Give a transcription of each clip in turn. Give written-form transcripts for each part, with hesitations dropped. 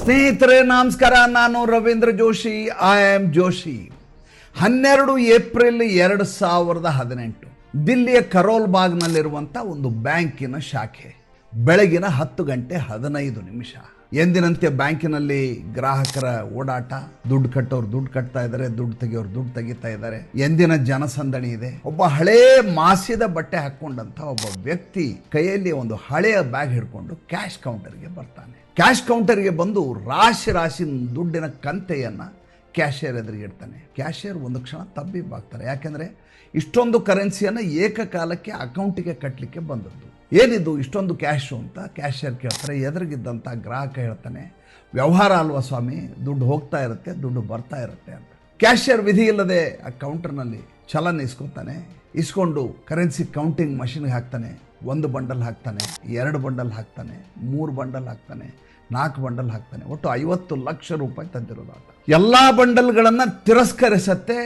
ಸ್ನೇಹಿತರೆ ನಮಸ್ಕಾರ, ನಾನು Ravindra Joshi. I am Joshi. 12 April 2018 ದಿಲ್ಲಿಯ ಕರೋಲ್ ಬಾಗ್ನಲ್ಲಿರುವಂಥ ಒಂದು ಬ್ಯಾಂಕಿನ ಶಾಖೆ. ಬೆಳಗಿನ 10 ಗಂಟೆ 15 ನಿಮಿಷ. ಎಂದಿನಂತೆ ಬ್ಯಾಂಕಿನಲ್ಲಿ ಗ್ರಾಹಕರ ಓಡಾಟ. ದುಡ್ಡು ಕಟ್ಟೋರು ದುಡ್ಡು ಕಟ್ತಾ ಇದ್ದಾರೆ, ದುಡ್ಡು ತೆಗಿಯೋರು ದುಡ್ಡು ತೆಗಿತಾ ಇದ್ದಾರೆ. ಎಂದಿನ ಜನಸಂದಣಿ ಇದೆ. ಒಬ್ಬ ಹಳೇ ಮಾಸಿದ ಬಟ್ಟೆ ಹಾಕೊಂಡಂತ ಒಬ್ಬ ವ್ಯಕ್ತಿ ಕೈಯಲ್ಲಿ ಒಂದು ಹಳೆಯ ಬ್ಯಾಗ್ ಹಿಡ್ಕೊಂಡು ಕ್ಯಾಶ್ ಕೌಂಟರ್ಗೆ ಬರ್ತಾನೆ. ಕ್ಯಾಶ್ ಕೌಂಟರ್ಗೆ ಬಂದು ರಾಶಿ ರಾಶಿ ದುಡ್ಡಿನ ಕಂತೆಯನ್ನ ಕ್ಯಾಶಿಯರ್ ಎದುರಿಗೆ ಇಡ್ತಾನೆ. ಕ್ಯಾಶಿಯರ್ ಒಂದು ಕ್ಷಣ ತಬ್ಬಿಬ್ಬಾಗ್ತಾರೆ. ಯಾಕೆಂದ್ರೆ ಇಷ್ಟೊಂದು ಕರೆನ್ಸಿಯನ್ನು ಏಕಕಾಲಕ್ಕೆ ಅಕೌಂಟಿಗೆ ಕಟ್ಟಲಿಕ್ಕೆ ಬಂದದ್ದು. ಏನಿದು ಇಷ್ಟೊಂದು ಕ್ಯಾಶು ಅಂತ ಕ್ಯಾಶಿಯರ್ ಕೇಳ್ತಾರೆ. ಎದುರಿಗಿದ್ದಂಥ ಗ್ರಾಹಕ ಹೇಳ್ತಾನೆ, ವ್ಯವಹಾರ ಅಲ್ವಾ ಸ್ವಾಮಿ, ದುಡ್ಡು ಹೋಗ್ತಾ ಇರುತ್ತೆ, ದುಡ್ಡು ಬರ್ತಾ ಇರುತ್ತೆ ಅಂತ. ಕ್ಯಾಶಿಯರ್ ವಿಧಿ ಇಲ್ಲದೆ ಆ ಕೌಂಟರ್ನಲ್ಲಿ ಚಲನ್ ಇಸ್ಕೊತಾನೆ. ಇಸ್ಕೊಂಡು ಕರೆನ್ಸಿ ಕೌಂಟಿಂಗ್ ಮಷಿನ್ಗೆ ಹಾಕ್ತಾನೆ. 1 ಬಂಡಲ್ ಹಾಕ್ತಾನೆ, 2 ಬಂಡಲ್ ಹಾಕ್ತಾನೆ, 3 ಬಂಡಲ್ ಹಾಕ್ತಾನೆ, 4 ಬಂಡಲ್ ಹಾಕ್ತಾನೆ. ಒಟ್ಟು 50 ಲಕ್ಷ ರೂಪಾಯಿ ತಂದಿರೋದಾಟ. ಎಲ್ಲಾ ಬಂಡಲ್ಗಳನ್ನು ತಿರಸ್ಕರಿಸತ್ತೆ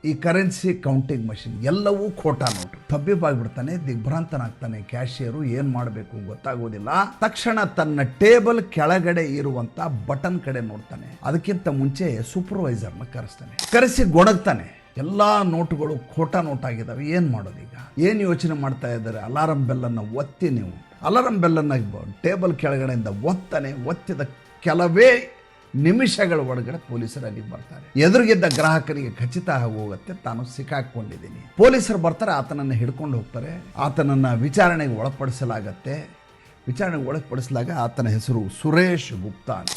ಈ ಕರೆನ್ಸಿ ಕೌಂಟಿಂಗ್ ಮಷಿನ್. ಎಲ್ಲವೂ ಖೋಟಾ ನೋಟು. ತಬ್ಬಿಬ್ಬಾಗ್ಬಿಡ್ತಾನೆ, ದಿಗ್ಭ್ರಾಂತನಾಗ್ತಾನೆ. ಕ್ಯಾಶಿಯರು ಏನ್ ಮಾಡಬೇಕು ಗೊತ್ತಾಗೋದಿಲ್ಲ. ತಕ್ಷಣ ತನ್ನ ಟೇಬಲ್ ಕೆಳಗಡೆ ಇರುವಂತ ಬಟನ್ ಕಡೆ ನೋಡ್ತಾನೆ. ಅದಕ್ಕಿಂತ ಮುಂಚೆ ಸೂಪರ್ವೈಸರ್ನ ಕರೆಸ್ತಾನೆ. ಕರೆಸಿ ಗೊಣಗ್ತಾನೆ. ಎಲ್ಲಾ ನೋಟುಗಳು ಖೋಟಾ ನೋಟ್ ಆಗಿದ್ದಾವೆ. ಏನ್ ಮಾಡೋದು ಈಗ? ಏನ್ ಯೋಚನೆ ಮಾಡ್ತಾ ಇದ್ದಾರೆ? ಅಲಾರಂ ಬೆಲ್ಲನ್ನು ಒತ್ತಿ ನೀವು. ಅಲಾರಂ ಬೆಲ್ಲನ್ನು ಟೇಬಲ್ ಕೆಳಗಡೆಯಿಂದ ಒತ್ತಾನೆ. ಒತ್ತಿದ ಕೆಲವೇ ನಿಮಿಷಗಳ ಒಳಗಡೆ ಪೊಲೀಸರು ಅಲ್ಲಿಗೆ ಬರ್ತಾರೆ. ಎದುರಿಗಿದ್ದ ಗ್ರಾಹಕರಿಗೆ ಖಚಿತ ಹೋಗುತ್ತೆ, ತಾನು ಸಿಕ್ಕಾಕೊಂಡಿದ್ದೀನಿ. ಪೊಲೀಸರು ಬರ್ತಾರೆ, ಆತನನ್ನು ಹಿಡ್ಕೊಂಡು ಹೋಗ್ತಾರೆ. ಆತನನ್ನು ವಿಚಾರಣೆಗೆ ಒಳಪಡಿಸಲಾಗತ್ತೆ. ವಿಚಾರಣೆಗೆ ಒಳಪಡಿಸಲಾಗ ಆತನ ಹೆಸರು ಸುರೇಶ್ ಗುಪ್ತಾ ಅಂತ.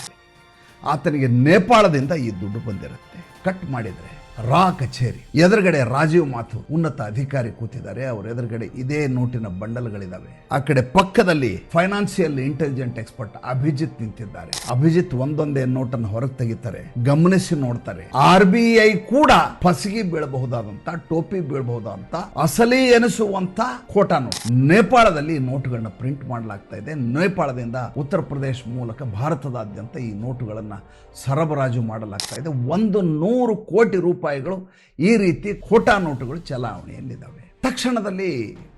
ಆತನಿಗೆ ನೇಪಾಳದಿಂದ ಈ ದುಡ್ಡು ಬಂದಿರುತ್ತೆ. ಕಟ್ ಮಾಡಿದರೆ ರಾ ಕಚೇರಿ ಎದುರುಗಡೆ ರಾಜೀವ್ ಮಾಥುರ್ ಉನ್ನತ ಅಧಿಕಾರಿ ಕೂತಿದ್ದಾರೆ. ಅವ್ರ ಎದುರುಗಡೆ ಇದೇ ನೋಟಿನ ಬಂಡಲ್ಗಳಿದಾವೆ. ಆ ಕಡೆ ಪಕ್ಕದಲ್ಲಿ ಫೈನಾನ್ಸಿಯಲ್ ಇಂಟೆಲಿಜೆಂಟ್ ಎಕ್ಸ್ಪರ್ಟ್ ಅಭಿಜಿತ್ ನಿಂತಿದ್ದಾರೆ. ಅಭಿಜಿತ್ ಒಂದೊಂದೇ ನೋಟನ್ನು ಹೊರಗೆ ತೆಗಿತಾರೆ, ಗಮನಿಸಿ ನೋಡ್ತಾರೆ. RBI ಕೂಡ ಫಸಗಿ ಬೀಳಬಹುದಾದಂತ, ಟೋಪಿ ಬೀಳಬಹುದಾದಂತ, ಅಸಲಿ ಎನಿಸುವಂತ ಖೋಟಾ ನೋಟ್. ನೇಪಾಳದಲ್ಲಿ ಈ ನೋಟುಗಳನ್ನ ಪ್ರಿಂಟ್ ಮಾಡಲಾಗ್ತಾ ಇದೆ. ನೇಪಾಳದಿಂದ ಉತ್ತರ ಪ್ರದೇಶ ಮೂಲಕ ಭಾರತದಾದ್ಯಂತ ಈ ನೋಟುಗಳನ್ನ ಸರಬರಾಜು ಮಾಡಲಾಗ್ತಾ ಇದೆ. 100 ಕೋಟಿ ರೂಪಾಯಿಗಳು ಈ ರೀತಿ ಖೋಟಾ ನೋಟುಗಳು ಚಲಾವಣೆಯಲ್ಲಿದ್ದಾವೆ. ತಕ್ಷಣದಲ್ಲಿ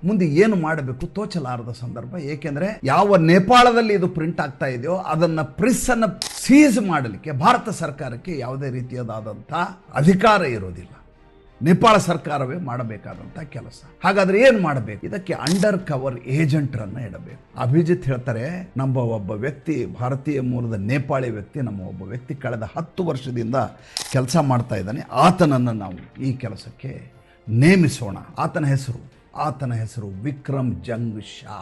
ಮುಂದೆ ಏನು ಮಾಡಬೇಕು ತೋಚಲಾರದ ಸಂದರ್ಭ. ಏಕೆಂದ್ರೆ ಯಾವ ನೇಪಾಳದಲ್ಲಿ ಇದು ಪ್ರಿಂಟ್ ಆಗ್ತಾ ಇದೆಯೋ ಅದನ್ನ ಪ್ರೆಸ್ ಅನ್ನ ಸೀಸ್ ಮಾಡಲಿಕ್ಕೆ ಭಾರತ ಸರ್ಕಾರಕ್ಕೆ ಯಾವುದೇ ರೀತಿಯಾದಂಥ ಅಧಿಕಾರ ಇರೋದಿಲ್ಲ. ನೇಪಾಳ ಸರ್ಕಾರವೇ ಮಾಡಬೇಕಾದಂಥ ಕೆಲಸ. ಹಾಗಾದ್ರೆ ಏನು ಮಾಡಬೇಕು? ಇದಕ್ಕೆ ಅಂಡರ್ ಕವರ್ ಏಜೆಂಟ್ರನ್ನ ಇಡಬೇಕು. ಅಭಿಜಿತ್ ಹೇಳ್ತಾರೆ, ನಮ್ಮ ಒಬ್ಬ ವ್ಯಕ್ತಿ, ಭಾರತೀಯ ಮೂಲದ ನೇಪಾಳಿ ವ್ಯಕ್ತಿ, ನಮ್ಮ ಒಬ್ಬ ವ್ಯಕ್ತಿ ಕಳೆದ 10 ವರ್ಷದಿಂದ ಕೆಲಸ ಮಾಡ್ತಾ ಇದ್ದಾನೆ. ಆತನನ್ನು ನಾವು ಈ ಕೆಲಸಕ್ಕೆ ನೇಮಿಸೋಣ. ಆತನ ಹೆಸರು ವಿಕ್ರಮ್ ಜಂಗ್ ಶಾ.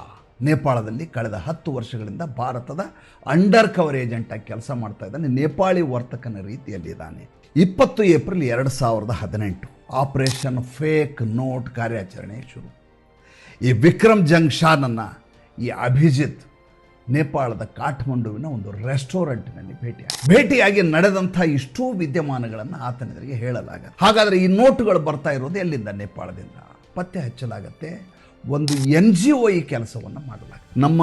ನೇಪಾಳದಲ್ಲಿ ಕಳೆದ 10 ವರ್ಷಗಳಿಂದ ಭಾರತದ ಅಂಡರ್ ಕವರ್ ಏಜೆಂಟ್ ಆಗಿ ಕೆಲಸ ಮಾಡ್ತಾ ಇದ್ದಾನೆ. ನೇಪಾಳಿ ವರ್ತಕನ ರೀತಿಯಲ್ಲಿದ್ದಾನೆ. 20 ಏಪ್ರಿಲ್ 2018 ಆಪರೇಷನ್ ಫೇಕ್ ನೋಟ್ ಕಾರ್ಯಾಚರಣೆ ಶುರು. ಈ ವಿಕ್ರಮ್ ಜಂಗ್ ಶಾನನ್ನು ಈ ಅಭಿಜಿತ್ ನೇಪಾಳದ ಕಾಠ್ಮಂಡುವಿನ ಒಂದು ರೆಸ್ಟೋರೆಂಟ್ನಲ್ಲಿ ಭೇಟಿಯಾಗಿ ನಡೆದಂಥ ಇಷ್ಟೂ ವಿದ್ಯಮಾನಗಳನ್ನು ಆತನೆದುರಿಗೆ ಹೇಳಲಾಗತ್ತೆ. ಹಾಗಾದರೆ ಈ ನೋಟುಗಳು ಬರ್ತಾ ಇರೋದು ಎಲ್ಲಿಂದ? ನೇಪಾಳದಿಂದ. ಪತ್ತೆ ಹಚ್ಚಲಾಗತ್ತೆ. ಒಂದು NGO ಈ ಕೆಲಸವನ್ನು ಮಾಡಲಾಗುತ್ತೆ. ನಮ್ಮ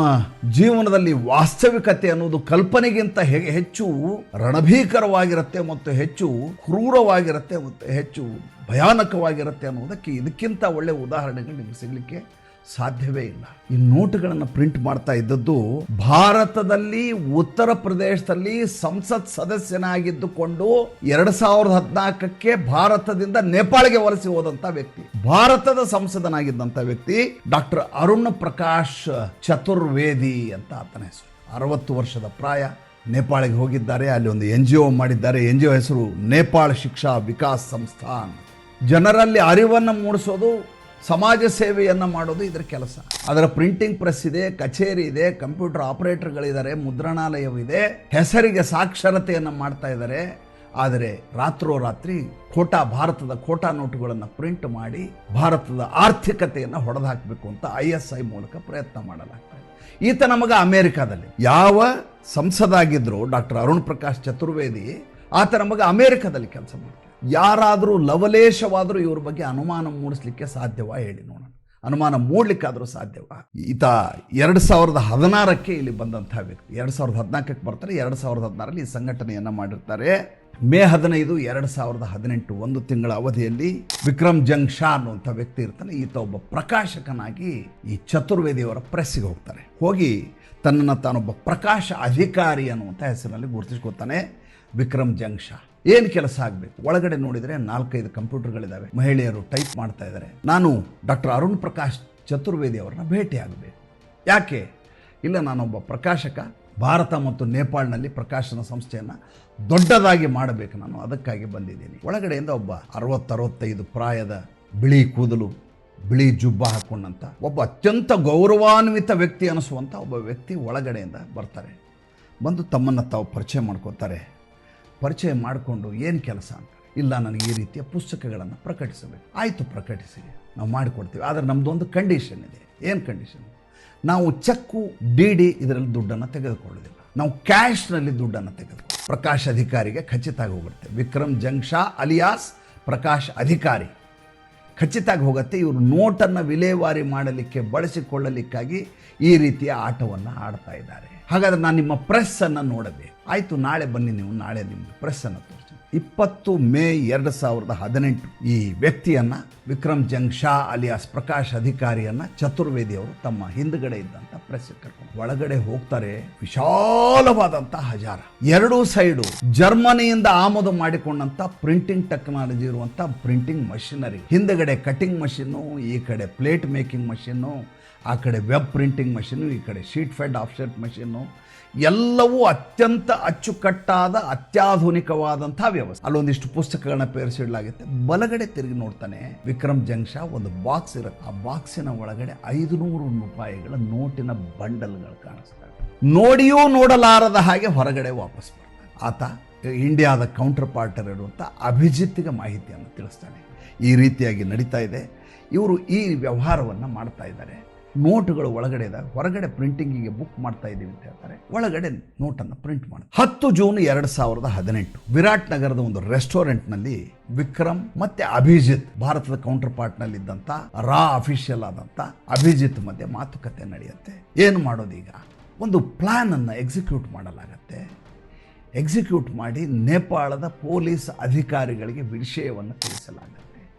ಜೀವನದಲ್ಲಿ ವಾಸ್ತವಿಕತೆ ಅನ್ನೋದು ಕಲ್ಪನೆಗಿಂತ ಹೆಚ್ಚು ರಣಭೀಕರವಾಗಿರುತ್ತೆ ಮತ್ತು ಹೆಚ್ಚು ಕ್ರೂರವಾಗಿರುತ್ತೆ ಮತ್ತು ಹೆಚ್ಚು ಭಯಾನಕವಾಗಿರುತ್ತೆ ಅನ್ನೋದಕ್ಕೆ ಇದಕ್ಕಿಂತ ಒಳ್ಳೆ ಉದಾಹರಣೆಗಳು ನಿಮಗೆ ಸಿಗಲಿಕ್ಕೆ ಸಾಧ್ಯವೇ ಇಲ್ಲ. ಈ ನೋಟುಗಳನ್ನು ಪ್ರಿಂಟ್ ಮಾಡ್ತಾ ಇದ್ದದ್ದು ಭಾರತದಲ್ಲಿ ಉತ್ತರ ಪ್ರದೇಶದಲ್ಲಿ ಸಂಸತ್ ಸದಸ್ಯನಾಗಿದ್ದುಕೊಂಡು 2014ಕ್ಕೆ ಭಾರತದಿಂದ ನೇಪಾಳಿಗೆ ವಲಸೆ ಹೋದಂತ ವ್ಯಕ್ತಿ, ಭಾರತದ ಸಂಸದನಾಗಿದ್ದಂಥ ವ್ಯಕ್ತಿ ಡಾಕ್ಟರ್ ಅರುಣ್ ಪ್ರಕಾಶ್ ಚತುರ್ವೇದಿ ಅಂತ ಆತನ ಹೆಸರು. 60 ವರ್ಷದ ಪ್ರಾಯ. ನೇಪಾಳಿಗೆ ಹೋಗಿದ್ದಾರೆ. ಅಲ್ಲಿ ಒಂದು NGO ಮಾಡಿದ್ದಾರೆ. NGO ಹೆಸರು ನೇಪಾಳ ಶಿಕ್ಷಾ ವಿಕಾಸ್ ಸಂಸ್ಥಾನ್. ಜನರಲ್ಲಿ ಅರಿವನ್ನು ಮೂಡಿಸೋದು, ಸಮಾಜ ಸೇವೆಯನ್ನು ಮಾಡೋದು ಇದರ ಕೆಲಸ. ಅದರ ಪ್ರಿಂಟಿಂಗ್ ಪ್ರೆಸ್ ಇದೆ, ಕಚೇರಿ ಇದೆ, ಕಂಪ್ಯೂಟರ್ ಆಪರೇಟರ್ಗಳಿದ್ದಾರೆ, ಮುದ್ರಣಾಲಯವಿದೆ, ಹೆಸರಿಗೆ ಸಾಕ್ಷರತೆಯನ್ನು ಮಾಡ್ತಾ ಇದ್ದಾರೆ. ಆದರೆ ರಾತ್ರೋರಾತ್ರಿ ಭಾರತದ ಖೋಟಾ ನೋಟುಗಳನ್ನು ಪ್ರಿಂಟ್ ಮಾಡಿ ಭಾರತದ ಆರ್ಥಿಕತೆಯನ್ನು ಹೊಡೆದಾಕಬೇಕು ಅಂತ ISI ಮೂಲಕ ಪ್ರಯತ್ನ ಮಾಡಲಾಗ್ತದೆ. ಈತ ನಮಗ ಅಮೆರಿಕಾದಲ್ಲಿ ಯಾವ ಸಂಸದಾಗಿದ್ರು ಡಾಕ್ಟರ್ ಅರುಣ್ ಪ್ರಕಾಶ್ ಚತುರ್ವೇದಿ, ಆತ ನಮಗ ಅಮೆರಿಕಾದಲ್ಲಿ ಕೆಲಸ ಮಾಡ್ತಾರೆ. ಯಾರಾದರೂ ಲವಲೇಶವಾದರೂ ಇವ್ರ ಬಗ್ಗೆ ಅನುಮಾನ ಮೂಡಿಸ್ಲಿಕ್ಕೆ ಸಾಧ್ಯವಾ? ಹೇಳಿ ನೋಡೋಣ. ಅನುಮಾನ ಮೂಡಲಿಕ್ಕಾದರೂ ಸಾಧ್ಯವಾ? ಈತ 2016ಕ್ಕೆ ಇಲ್ಲಿ ಬಂದಂಥ ವ್ಯಕ್ತಿ. 2014ಕ್ಕೆ ಬರ್ತಾರೆ. 2016ರಲ್ಲಿ ಈ ಸಂಘಟನೆಯನ್ನು ಮಾಡಿರ್ತಾರೆ. ಮೇ 15, 2018 ಒಂದು ತಿಂಗಳ ಅವಧಿಯಲ್ಲಿ ವಿಕ್ರಮ್ ಜಂಗ್ ಶಾ ಅನ್ನುವಂಥ ವ್ಯಕ್ತಿ ಇರ್ತಾನೆ. ಈತ ಒಬ್ಬ ಪ್ರಕಾಶಕನಾಗಿ ಈ ಚತುರ್ವೇದಿಯವರ ಪ್ರೆಸ್ಸಿಗೆ ಹೋಗ್ತಾರೆ. ಹೋಗಿ ತನ್ನನ್ನು ತಾನೊಬ್ಬ ಪ್ರಕಾಶ ಅಧಿಕಾರಿ ಅನ್ನುವಂಥ ಹೆಸರಿನಲ್ಲಿ ಗುರುತಿಸ್ಕೊತಾನೆ ವಿಕ್ರಮ್ ಜಂಗ್ ಶಾ. ಏನು ಕೆಲಸ ಆಗಬೇಕು? ಒಳಗಡೆ ನೋಡಿದರೆ 4-5 ಕಂಪ್ಯೂಟರ್ಗಳಿದ್ದಾವೆ. ಮಹಿಳೆಯರು ಟೈಪ್ ಮಾಡ್ತಾ ಇದ್ದಾರೆ. ನಾನು ಡಾಕ್ಟರ್ ಅರುಣ್ ಪ್ರಕಾಶ್ ಚತುರ್ವೇದಿ ಅವರನ್ನ ಭೇಟಿಯಾಗಬೇಕು. ಯಾಕೆ? ಇಲ್ಲ, ನಾನೊಬ್ಬ ಪ್ರಕಾಶಕ, ಭಾರತ ಮತ್ತು ನೇಪಾಳನಲ್ಲಿ ಪ್ರಕಾಶನ ಸಂಸ್ಥೆಯನ್ನು ದೊಡ್ಡದಾಗಿ ಮಾಡಬೇಕು, ನಾನು ಅದಕ್ಕಾಗಿ ಬಂದಿದ್ದೀನಿ. ಒಳಗಡೆಯಿಂದ ಒಬ್ಬ 60-65 ಪ್ರಾಯದ ಬಿಳಿ ಕೂದಲು, ಬಿಳಿ ಜುಬ್ಬ ಹಾಕೊಂಡಂಥ ಒಬ್ಬ ಅತ್ಯಂತ ಗೌರವಾನ್ವಿತ ವ್ಯಕ್ತಿ ಅನಿಸುವಂಥ ಒಬ್ಬ ವ್ಯಕ್ತಿ ಒಳಗಡೆಯಿಂದ ಬರ್ತಾರೆ. ಬಂದು ತಮ್ಮನ್ನು ತಾವು ಪರಿಚಯ ಮಾಡ್ಕೋತಾರೆ. ಪರಿಚಯ ಮಾಡಿಕೊಂಡು ಏನು ಕೆಲಸ ಅಂತ, ಇಲ್ಲ ನನಗೆ ಈ ರೀತಿಯ ಪುಸ್ತಕಗಳನ್ನು ಪ್ರಕಟಿಸಬೇಕು. ಆಯಿತು, ಪ್ರಕಟಿಸಿ, ನಾವು ಮಾಡಿಕೊಡ್ತೀವಿ. ಆದರೆ ನಮ್ಮದೊಂದು ಕಂಡೀಷನ್ ಇದೆ. ಏನು ಕಂಡೀಷನ್? ನಾವು ಚೆಕ್ಕು, ಡಿ ಇದರಲ್ಲಿ ದುಡ್ಡನ್ನು ತೆಗೆದುಕೊಳ್ಳೋದಿಲ್ಲ, ನಾವು ಕ್ಯಾಶ್ನಲ್ಲಿ ದುಡ್ಡನ್ನು ತೆಗೆದುಕೊಳ್ಳಿ. ಪ್ರಕಾಶ್ ಅಧಿಕಾರಿಗೆ ಖಚಿತ ಆಗಿ ಹೋಗುತ್ತೆ. ವಿಕ್ರಮ್ ಜಂಗ್ ಶಾ ಅಲಿಯಾಸ್ ಪ್ರಕಾಶ್ ಅಧಿಕಾರಿ ಖಚಿತ ಆಗಿ ಹೋಗುತ್ತೆ. ಇವರು ನೋಟನ್ನು ವಿಲೇವಾರಿ ಮಾಡಲಿಕ್ಕೆ, ಬಳಸಿಕೊಳ್ಳಲಿಕ್ಕಾಗಿ ಈ ರೀತಿಯ ಆಟವನ್ನು ಆಡ್ತಾ ಇದ್ದಾರೆ. ಹಾಗಾದರೆ ನಾನು ನಿಮ್ಮ ಪ್ರೆಸ್ಸನ್ನು ನೋಡಬೇಕು. ಆಯಿತು, ನಾಳೆ ಬನ್ನಿ, ನೀವು ನಾಳೆ ನಿಮ್ಮದು ಪ್ರೆಸ್ಸನ್ನು ತೋರಿಸಿ. 20 ಮೇ 2018 ಈ ವ್ಯಕ್ತಿಯನ್ನು, ವಿಕ್ರಮ್ ಜಂಗ್ ಶಾ ಅಲಿಯಾಸ್ ಪ್ರಕಾಶ್ ಅಧಿಕಾರಿಯನ್ನು ಚತುರ್ವೇದಿ ಅವರು ತಮ್ಮ ಹಿಂದುಗಡೆ ಇದ್ದಂಥ ಪ್ರೆಸ್ ಕರ್ಕೊಂಡು ಒಳಗಡೆ ಹೋಗ್ತಾರೆ. ವಿಶಾಲವಾದಂಥ ಹಜಾರ, ಎರಡೂ ಸೈಡು ಜರ್ಮನಿಯಿಂದ ಆಮದು ಮಾಡಿಕೊಂಡಂಥ ಪ್ರಿಂಟಿಂಗ್ ಟೆಕ್ನಾಲಜಿ ಇರುವಂಥ ಪ್ರಿಂಟಿಂಗ್ ಮಷಿನರಿ. ಹಿಂದುಗಡೆ ಕಟಿಂಗ್ ಮಷಿನ್ನು, ಈ ಕಡೆ ಪ್ಲೇಟ್ ಮೇಕಿಂಗ್ ಮಷಿನ್ನು, ಆ ಕಡೆ ವೆಬ್ ಪ್ರಿಂಟಿಂಗ್ ಮಷಿನ್ನು, ಈ ಕಡೆ ಶೀಟ್ ಫೆಡ್ ಆಫ್ಸೆಟ್ ಮಷಿನ್ನು, ಎಲ್ಲವೂ ಅತ್ಯಂತ ಅಚ್ಚುಕಟ್ಟಾದ ಅತ್ಯಾಧುನಿಕವಾದಂಥ ವ್ಯವಸ್ಥೆ. ಅಲ್ಲೊಂದಿಷ್ಟು ಪುಸ್ತಕಗಳನ್ನ ಪೇರಿಸಿಡಲಾಗುತ್ತೆ. ಬಲಗಡೆ ತಿರುಗಿ ನೋಡ್ತಾನೆ, ವಿಕ್ರಮ್ ಜಂಗ್ ಶಾ ಒಂದು ಬಾಕ್ಸ್ ಇರುತ್ತೆ. ಆ ಬಾಕ್ಸಿನ ಒಳಗಡೆ 500 ರೂಪಾಯಿಗಳ ನೋಟಿನ ಬಂಡಲ್ಗಳು ಕಾಣಿಸ್ತವೆ. ನೋಡಿಯೂ ನೋಡಲಾರದ ಹಾಗೆ ಹೊರಗಡೆ ವಾಪಸ್ ಬರ್ತಾನೆ. ಆತ ಇಂಡಿಯಾದ ಕೌಂಟರ್ ಪಾರ್ಟರ್ ಇರುವಂಥ ಅಭಿಜಿತ್ಗೆ ಮಾಹಿತಿಯನ್ನು ತಿಳಿಸ್ತಾನೆ. ಈ ರೀತಿಯಾಗಿ ನಡೀತಾ ಇದೆ, ಇವರು ಈ ವ್ಯವಹಾರವನ್ನು ಮಾಡ್ತಾ ಇದ್ದಾರೆ. ನೋಟುಗಳು ಒಳಗಡೆ ಇದ್ದಾವೆ, ಹೊರಗಡೆ ಪ್ರಿಂಟಿಂಗಿಗೆ ಬುಕ್ ಮಾಡ್ತಾ ಇದ್ದೀವಿ ಅಂತ ಹೇಳ್ತಾರೆ. ಒಳಗಡೆ ನೋಟನ್ನು ಪ್ರಿಂಟ್ ಮಾಡಿ 10 ಜೂನ್ 2018 ವಿರಾಟ್ ನಗರದ ಒಂದು ರೆಸ್ಟೋರೆಂಟ್ನಲ್ಲಿ ವಿಕ್ರಮ್ ಮತ್ತೆ ಅಭಿಜಿತ್, ಭಾರತದ ಕೌಂಟರ್ ಪಾರ್ಟ್ನಲ್ಲಿ ಇದ್ದಂಥ ರಾ ಅಫಿಷಿಯಲ್ ಆದಂಥ ಅಭಿಜಿತ್ ಮಧ್ಯೆ ಮಾತುಕತೆ ನಡೆಯುತ್ತೆ. ಏನು ಮಾಡೋದೀಗ? ಒಂದು ಪ್ಲಾನನ್ನು ಎಕ್ಸಿಕ್ಯೂಟ್ ಮಾಡಲಾಗತ್ತೆ. ಎಕ್ಸಿಕ್ಯೂಟ್ ಮಾಡಿ ನೇಪಾಳದ ಪೊಲೀಸ್ ಅಧಿಕಾರಿಗಳಿಗೆ ವಿಷಯವನ್ನು ತಿಳಿಸಲಾಗುತ್ತೆ.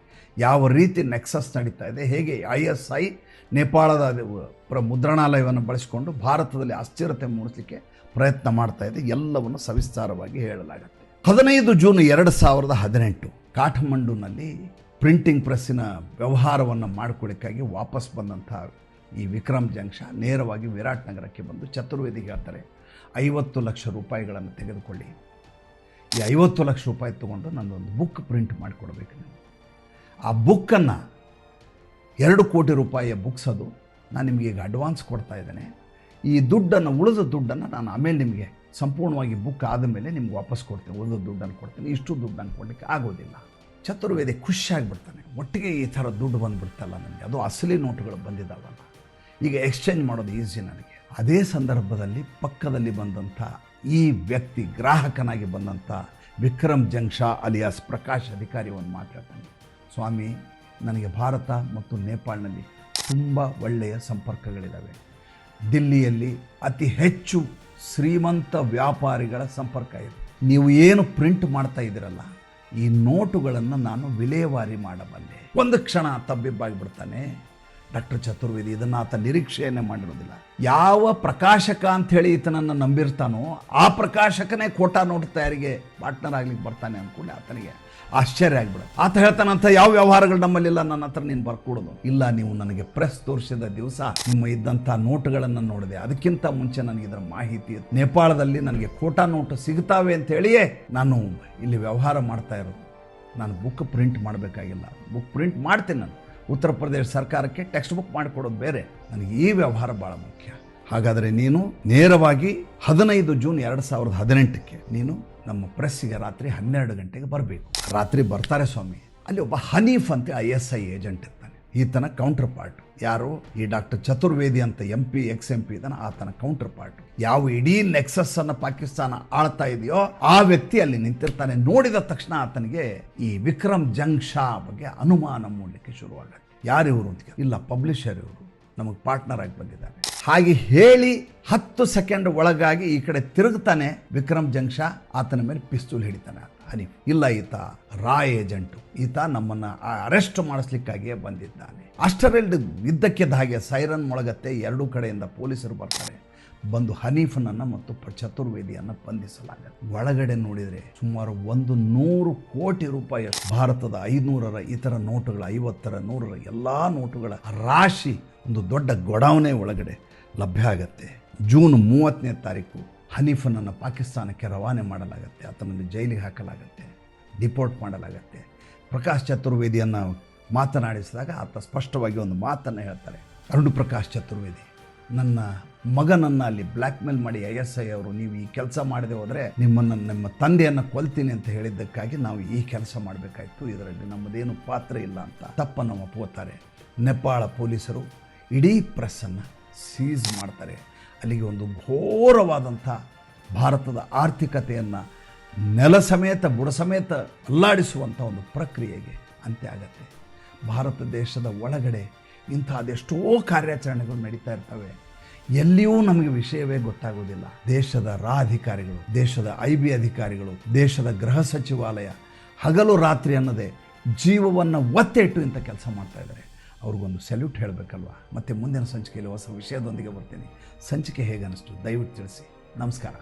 ಯಾವ ರೀತಿ ನೆಕ್ಸಸ್ ನಡೀತಾ ಇದೆ, ಹೇಗೆ ISI ನೇಪಾಳದ ಮುದ್ರಣಾಲಯವನ್ನು ಬಳಸಿಕೊಂಡು ಭಾರತದಲ್ಲಿ ಅಸ್ಥಿರತೆ ಮೂಡಿಸಲಿಕ್ಕೆ ಪ್ರಯತ್ನ ಮಾಡ್ತಾ ಇದೆ, ಎಲ್ಲವನ್ನು ಸವಿಸ್ತಾರವಾಗಿ ಹೇಳಲಾಗುತ್ತೆ. 15 ಜೂನ್ 2018 ಕಾಠ್ಮಂಡುನಲ್ಲಿ ಪ್ರಿಂಟಿಂಗ್ ಪ್ರೆಸ್ಸಿನ ವ್ಯವಹಾರವನ್ನು ಮಾಡಿಕೊಳ್ಳಿಕ್ಕಾಗಿ ವಾಪಸ್ ಬಂದಂಥ ಈ ವಿಕ್ರಮ್ ಜಂಗ್ ಶಾ ನೇರವಾಗಿ ವಿರಾಟ್ ನಗರಕ್ಕೆ ಬಂದು ಚತುರ್ವೇದಿಗೆ ಹೇಳ್ತಾರೆ, 50 ಲಕ್ಷ ರೂಪಾಯಿಗಳನ್ನು ತೆಗೆದುಕೊಳ್ಳಿ. ಈ 50 ಲಕ್ಷ ರೂಪಾಯಿ ತೊಗೊಂಡು ನನ್ನೊಂದು ಬುಕ್ ಪ್ರಿಂಟ್ ಮಾಡಿಕೊಡ್ಬೇಕು. ನೀವು ಆ ಬುಕ್ಕನ್ನು 2 ಕೋಟಿ ರೂಪಾಯಿಯ ಬುಕ್ಸ್, ಅದು ನಾನು ನಿಮಗೆ ಈಗ ಅಡ್ವಾನ್ಸ್ ಕೊಡ್ತಾ ಇದ್ದೇನೆ. ಈ ದುಡ್ಡನ್ನು, ಉಳಿದ ದುಡ್ಡನ್ನು ನಾನು ಆಮೇಲೆ ನಿಮಗೆ ಸಂಪೂರ್ಣವಾಗಿ ಬುಕ್ ಆದಮೇಲೆ ನಿಮ್ಗೆ ವಾಪಸ್ ಕೊಡ್ತೀನಿ, ಉಳಿದ ದುಡ್ಡನ್ನು ಕೊಡ್ತೀನಿ. ಇಷ್ಟು ದುಡ್ಡನ್ನು ಕೊಡಲಿಕ್ಕೆ ಆಗೋದಿಲ್ಲ. ಚತುರ್ವೇದಿ ಖುಷಿಯಾಗಿಬಿಡ್ತಾನೆ. ಒಟ್ಟಿಗೆ ಈ ಥರ ದುಡ್ಡು ಬಂದುಬಿಡ್ತಲ್ಲ ನನಗೆ, ಅದು ಅಸಲಿ ನೋಟುಗಳು ಬಂದಿದ್ದಾವಲ್ಲ, ಈಗ ಎಕ್ಸ್ಚೇಂಜ್ ಮಾಡೋದು ಈಸಿ ನನಗೆ. ಅದೇ ಸಂದರ್ಭದಲ್ಲಿ ಪಕ್ಕದಲ್ಲಿ ಬಂದಂಥ ಈ ವ್ಯಕ್ತಿ, ಗ್ರಾಹಕನಾಗಿ ಬಂದಂಥ ವಿಕ್ರಮ್ ಜಂಗ್ ಶಾ ಅಲಿಯಾಸ್ ಪ್ರಕಾಶ್ ಅಧಿಕಾರಿ ಒಂದು ಮಾತಾಡ್ತಾನೆ, ಸ್ವಾಮಿ, ನನಗೆ ಭಾರತ ಮತ್ತು ನೇಪಾಳನಲ್ಲಿ ತುಂಬ ಒಳ್ಳೆಯ ಸಂಪರ್ಕಗಳಿದ್ದಾವೆ. ದಿಲ್ಲಿಯಲ್ಲಿ ಅತಿ ಹೆಚ್ಚು ಶ್ರೀಮಂತ ವ್ಯಾಪಾರಿಗಳ ಸಂಪರ್ಕ ಇದೆ. ನೀವು ಏನು ಪ್ರಿಂಟ್ ಮಾಡ್ತಾ ಇದ್ದೀರಲ್ಲ, ಈ ನೋಟುಗಳನ್ನು ನಾನು ವಿಲೇವಾರಿ ಮಾಡಬಲ್ಲೆ. ಒಂದು ಕ್ಷಣ ತಬ್ಬಿಬ್ಬಾಗಿಬಿಡ್ತಾನೆ ಡಾಕ್ಟರ್ ಚತುರ್ವೇದಿ. ಇದನ್ನು ಆತ ನಿರೀಕ್ಷೆಯನ್ನೇ ಮಾಡಿರೋದಿಲ್ಲ. ಯಾವ ಪ್ರಕಾಶಕ ಅಂಥೇಳಿ ಈತನನ್ನು ನಂಬಿರ್ತಾನೋ ಆ ಪ್ರಕಾಶಕನೇ ಖೋಟಾ ನೋಟ್ ತಯಾರಿಗೆ ಪಾರ್ಟ್ನರ್ ಆಗ್ಲಿಕ್ಕೆ ಬರ್ತಾನೆ ಅಂದ್ಕೊಂಡು ಆತನಿಗೆ ಆಶ್ಚರ್ಯ ಆಗಿಬಿಡುತ್ತೆ. ಆತ ಹೇಳ್ತಾನಂತ, ಯಾವ ವ್ಯವಹಾರಗಳು ನಮ್ಮಲ್ಲಿಲ್ಲ, ನನ್ನ ಹತ್ರ ನೀನು ಬರ್ಕೊಡೋದು ಇಲ್ಲ. ನೀವು ನನಗೆ ಪ್ರೆಸ್ ತೋರಿಸಿದ ದಿವಸ ನಿಮ್ಮ ಇದ್ದಂಥ ನೋಟುಗಳನ್ನು ನೋಡಿದೆ, ಅದಕ್ಕಿಂತ ಮುಂಚೆ ನನಗೆ ಇದರ ಮಾಹಿತಿ ಇತ್ತು. ನೇಪಾಳದಲ್ಲಿ ನನಗೆ ಖೋಟಾ ನೋಟು ಸಿಗ್ತಾವೆ ಅಂತ ಹೇಳಿಯೇ ನಾನು ಇಲ್ಲಿ ವ್ಯವಹಾರ ಮಾಡ್ತಾ ಇರೋದು. ನಾನು ಬುಕ್ ಪ್ರಿಂಟ್ ಮಾಡಬೇಕಾಗಿಲ್ಲ, ಬುಕ್ ಪ್ರಿಂಟ್ ಮಾಡ್ತೀನಿ. ನಾನು ಉತ್ತರ ಪ್ರದೇಶ ಸರ್ಕಾರಕ್ಕೆ ಟೆಕ್ಸ್ಟ್ ಬುಕ್ ಮಾಡಿಕೊಡೋದು ಬೇರೆ, ನನಗೆ ಈ ವ್ಯವಹಾರ ಭಾಳ ಮುಖ್ಯ. ಹಾಗಾದರೆ ನೀನು ನೇರವಾಗಿ 15 ಜೂನ್ 2018 ನೀನು ನಮ್ಮ ಪ್ರೆಸ್ಸಿಗೆ ರಾತ್ರಿ 12 ಗಂಟೆಗೆ ಬರಬೇಕು. ರಾತ್ರಿ ಬರ್ತಾರೆ ಸ್ವಾಮಿ. ಅಲ್ಲಿ ಒಬ್ಬ ಹನೀಫ್ ಅಂತ ISI ಏಜೆಂಟ್ ಇರ್ತಾನೆ. ಈತನ ಕೌಂಟರ್ ಪಾರ್ಟ್ ಯಾರು? ಈ ಡಾಕ್ಟರ್ ಚತುರ್ವೇದಿ ಅಂತ MP ex-MP ಇದ್ದಾನೆ, ಆತನ ಕೌಂಟರ್ ಪಾರ್ಟ್. ಯಾವ ಇಡೀ ನೆಕ್ಸಸ್ ಅನ್ನು ಪಾಕಿಸ್ತಾನ ಆಳ್ತಾ ಇದೆಯೋ ಆ ವ್ಯಕ್ತಿ ಅಲ್ಲಿ ನಿಂತಿರ್ತಾನೆ. ನೋಡಿದ ತಕ್ಷಣ ಆತನಿಗೆ ಈ ವಿಕ್ರಮ್ ಜಂಗ್ ಶಾ ಬಗ್ಗೆ ಅನುಮಾನ ಮೂಡಲಿಕ್ಕೆ ಶುರುವಾಗುತ್ತೆ. ಯಾರಿವರು ಅಂತ, ಇಲ್ಲ ಪಬ್ಲಿಷರ್ ಇವರು, ನಮಗೆ ಪಾರ್ಟ್ನರ್ ಆಗಿ ಬಂದಿದ್ದಾರೆ. ಹಾಗೆ ಹೇಳಿ 10 ಸೆಕೆಂಡ್ ಒಳಗಾಗಿ ಈ ಕಡೆ ತಿರುಗ್ತಾನೆ ವಿಕ್ರಮ್ ಜಂಗ್ ಶಾ. ಆತನ ಮೇಲೆ ಪಿಸ್ತೂಲ್ ಹಿಡಿತಾನೆ ಹನೀಫ್. ಇಲ್ಲ, ಈತ ರಾ ಏಜೆಂಟು, ಈತ ನಮ್ಮನ್ನು ಅರೆಸ್ಟ್ ಮಾಡಿಸ್ಲಿಕ್ಕಾಗಿಯೇ ಬಂದಿದ್ದಾನೆ. ಅಷ್ಟರಲ್ಲಿ ಇದ್ದಕ್ಕಿದ್ದ ಹಾಗೆ ಸೈರನ್ ಮೊಳಗತ್ತೆ. 2 ಕಡೆಯಿಂದ ಪೊಲೀಸರು ಬರ್ತಾರೆ. ಬಂದು ಹನೀಫನನ್ನು ಮತ್ತು ಚತುರ್ವೇದಿಯನ್ನು ಬಂಧಿಸಲಾಗುತ್ತೆ. ಒಳಗಡೆ ನೋಡಿದರೆ ಸುಮಾರು 100 ಕೋಟಿ ರೂಪಾಯಿ ಭಾರತದ 500ರ ಇತರ ನೋಟುಗಳ 50ರ 100ರ ಎಲ್ಲ ನೋಟುಗಳ ರಾಶಿ ಒಂದು ದೊಡ್ಡ ಗೊಡಾವಣೆ ಒಳಗಡೆ ಲಭ್ಯ ಆಗುತ್ತೆ. ಜೂನ್ 30ನೇ ತಾರೀಕು ಹನೀಫನನ್ನು ಪಾಕಿಸ್ತಾನಕ್ಕೆ ರವಾನೆ ಮಾಡಲಾಗುತ್ತೆ. ಆತನನ್ನು ಜೈಲಿಗೆ ಹಾಕಲಾಗುತ್ತೆ, ಡಿಪೋರ್ಟ್ ಮಾಡಲಾಗುತ್ತೆ. ಪ್ರಕಾಶ್ ಚತುರ್ವೇದಿಯನ್ನು ಮಾತನಾಡಿಸಿದಾಗ ಆತ ಸ್ಪಷ್ಟವಾಗಿ ಒಂದು ಮಾತನ್ನು ಹೇಳ್ತಾರೆ. ಅರುಣ್ ಪ್ರಕಾಶ್ ಚತುರ್ವೇದಿ, ನನ್ನ ಮಗನನ್ನು ಅಲ್ಲಿ ಬ್ಲ್ಯಾಕ್ ಮೇಲ್ ಮಾಡಿ ISI ಅವರು ನೀವು ಈ ಕೆಲಸ ಮಾಡದೆ ಹೋದರೆ ನಿಮ್ಮ ತಂದೆಯನ್ನು ಕೊಲ್ತೀನಿ ಅಂತ ಹೇಳಿದ್ದಕ್ಕಾಗಿ ನಾವು ಈ ಕೆಲಸ ಮಾಡಬೇಕಾಯಿತು, ಇದರಲ್ಲಿ ನಮ್ಮದೇನು ಪಾತ್ರ ಇಲ್ಲ ಅಂತ ತಪ್ಪನ್ನು ಒಪ್ಪುತ್ತಾರೆ. ನೇಪಾಳ ಪೊಲೀಸರು ಇಡೀ ಪ್ರೆಸ್ಸನ್ನು ಸೀಸ್ ಮಾಡ್ತಾರೆ. ಅಲ್ಲಿಗೆ ಒಂದು ಘೋರವಾದಂಥ ಭಾರತದ ಆರ್ಥಿಕತೆಯನ್ನು ನೆಲ ಸಮೇತ ಬುಡ ಸಮೇತ ಅಲ್ಲಾಡಿಸುವಂಥ ಒಂದು ಪ್ರಕ್ರಿಯೆಗೆ ಅಂತ್ಯ ಆಗತ್ತೆ. ಭಾರತ ದೇಶದ ಒಳಗಡೆ ಇಂಥ ಅದೆಷ್ಟೋ ಕಾರ್ಯಾಚರಣೆಗಳು ನಡೀತಾ ಇರ್ತವೆ. ಎಲ್ಲಿಯೂ ನಮಗೆ ವಿಷಯವೇ ಗೊತ್ತಾಗೋದಿಲ್ಲ. ದೇಶದ ಅಧಿಕಾರಿಗಳು, ದೇಶದ IB ಅಧಿಕಾರಿಗಳು, ದೇಶದ ಗೃಹ ಸಚಿವಾಲಯ ಹಗಲು ರಾತ್ರಿ ಅನ್ನದೇ ಜೀವವನ್ನು ಒತ್ತೆ ಇಟ್ಟು ಇಂಥ ಕೆಲಸ ಮಾಡ್ತಾ ಇದ್ದಾರೆ. ಅವ್ರಿಗೊಂದು ಸೆಲ್ಯೂಟ್ ಹೇಳಬೇಕಲ್ವ. ಮತ್ತು ಮುಂದಿನ ಸಂಚಿಕೆಯಲ್ಲಿ ಹೊಸ ವಿಷಯದೊಂದಿಗೆ ಬರ್ತೀನಿ. ಸಂಚಿಕೆ ಹೇಗೆ ಅನ್ನಿಸ್ತು ದಯವಿಟ್ಟು ತಿಳಿಸಿ. ನಮಸ್ಕಾರ.